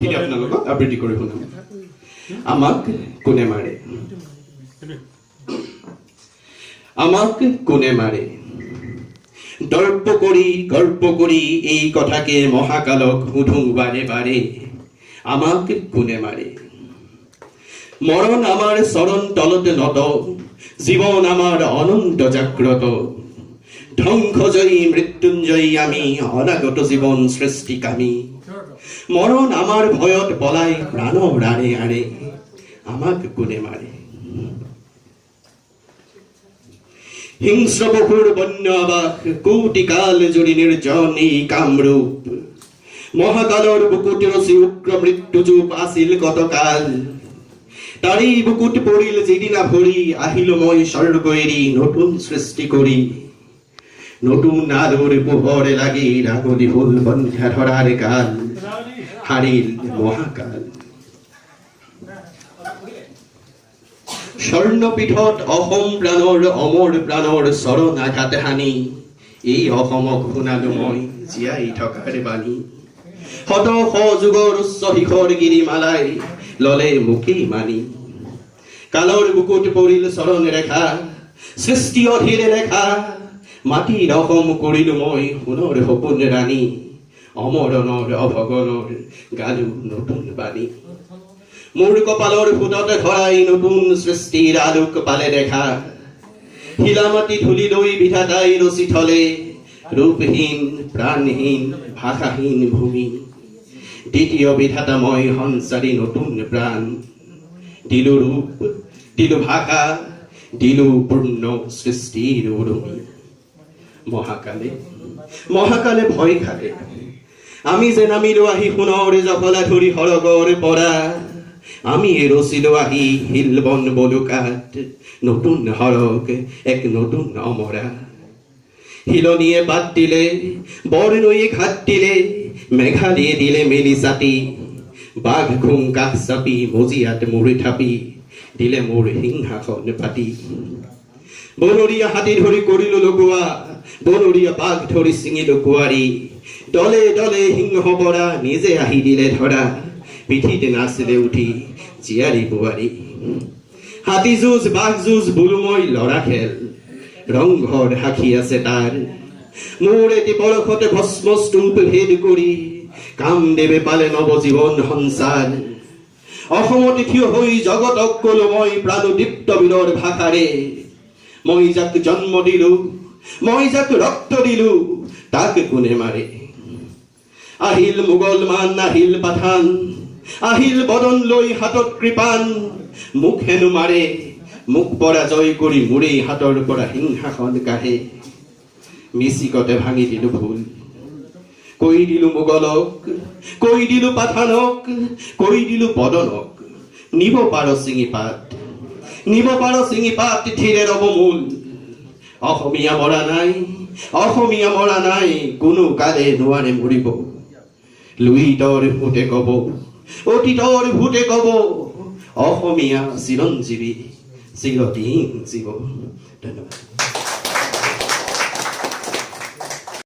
আপোনালোকক আবৃত্তি কৰি শুনাম। আমাক কোনে মাৰে, আমাক কোনে মাৰে, দৰ্প কৰি গৰ্ব কৰি এই কথাকে মহাকালক সুধো বাৰে বাৰে। আমাক কোনে মাৰে, মৰণ আমাৰ চৰণ তলতে নত, জীৱন আমাৰ অনন্ত জাগ্ৰত, ধ্বংসজয়ী মৃত্যুঞ্জয়ী আমি, অনাগত জীৱন সৃষ্টিকামী। মৰণ আমাৰ ভয়ত পলাই প্ৰাণৰ আৰে আৰে। আমাক কোনে মাৰে, হিংস্ৰ বসুৰ বন্য আবাস, কোটি কাল জুৰি নিৰ্জন এই কামৰূপ, মহাকালৰ বুকুত ৰচি উগ্ৰ মৃত্যু যুপ আছিল কতকাল। তাৰেই বুকুত পৰিল যিদিনা ভৰি, আহিলো মই স্বৰ্গ এৰি নতুন সৃষ্টি কৰি। নতুন আলোৰ পোহৰে লাগি ৰাগলি ফুল বন্ধা ধৰাৰ কাল, হাৰিল মহাকাল। স্বৰ্ণপীঠত অসম প্ৰাণৰ অমৰ প্ৰাণৰ চৰণ আঘাত হানি, এই অসমক শুনালো মই জীয়াই থকাৰ বাণী। শত যুগৰ উচ্চ শিখৰ গিৰিমালাই ললে মুকেই মানি, কালৰ বুকুত পৰিল চৰণ ৰেখা, সৃষ্টি অধীৰে লেখা। মাটিৰ অসম কৰিলো মই সোণৰ সপোন ৰাণী, অমৰণৰ অভগনৰ গালো নতুন বাণী। মোৰ কপালৰ ফুটত ধৰাই নতুন সৃষ্টিৰ আলোক পালে দেখা, শিলা মাটি ধূলি লৈ বিধাতাই ৰচি থলে ৰূপহীন প্ৰাণহীন ভাষাহীন ভূমি। দ্বিতীয় বিধাতা মই সঞ্চাৰী নতুন প্ৰাণ, দিলো ৰূপ দিলো ভাষা দিলো পূৰ্ণ সৃষ্টিৰ উৰুমি। মহাকালে মহাকালে ভয় খালে, আমি যে নামিলো আহি সোণৰ জখলা ধৰি সৰগৰ পৰা। আমি ৰচিলো আহি শিলবন বলুকাত, নতুন সৰগ এক নতুন অমৰা। শিলনীয়ে বাদ দিলে বৰনৈয়ে ঘাট দিলে, মেঘালীয়ে দিলে মেলি চাটি। বাঘ ঘুং কাষ চাপি মজিয়াত মুৰি থাপি, দিলে মোৰ সিংহাসন পাতি। বনৰীয়া হাতী ধৰি কৰিলো লগোৱা, বনৰীয়া বাঘ ধৰি ছিঙিলো কুঁৱাৰী। দলে দলে সিংহ বৰা নিজে আহি দিলে ধৰা, পিঠিত নাছিলে উঠি জীয়াৰী বোৱাৰী। হাতী যুঁজ বাঘ যুঁজ বোলো মই লৰা খেল, ৰংঘৰ সাক্ষী আছে তাৰ। মোৰ এটি বৰষতে ভস্ম স্তূপ ভেদ কৰি, কামদেৱে পালে নৱজীৱন সঞ্চাৰ। অসমত থিয় হৈ জগতক কলো মই প্ৰাণদীপ্ত বীৰৰ ভাষাৰে। মই যাক জন্ম দিলো, মই যাক ৰক্ত দিলো, তাক কোনে মাৰে। আহিল মুগলমান আহিল পাঠান, আহিল বদন লৈ হাতত কৃপান। মোক হেনো মাৰে, মোক পৰাজয় কৰি মোৰেই হাতৰ পৰা সিংহাসন কাঢ়ে। মিচিকতে ভাঙি দিলো ভুল, কৈ দিলো মোগলক, কৈ দিলো পাঠানক, কৈ দিলো বদনক। নিব পাৰ চিঙি পাত, নিব পাৰ চিঙি পাত, থিৰে ৰব মূল। অসমীয়া মৰা নাই, অসমীয়া মৰা নাই, কোনো কালে নোৱাৰে মৰিব। লুইতৰ ভূতে কব, অতীতৰ ভূতে কব, অসমীয়া চিৰঞ্জীৱী চিৰদিন জীৱ। ধন্যবাদ।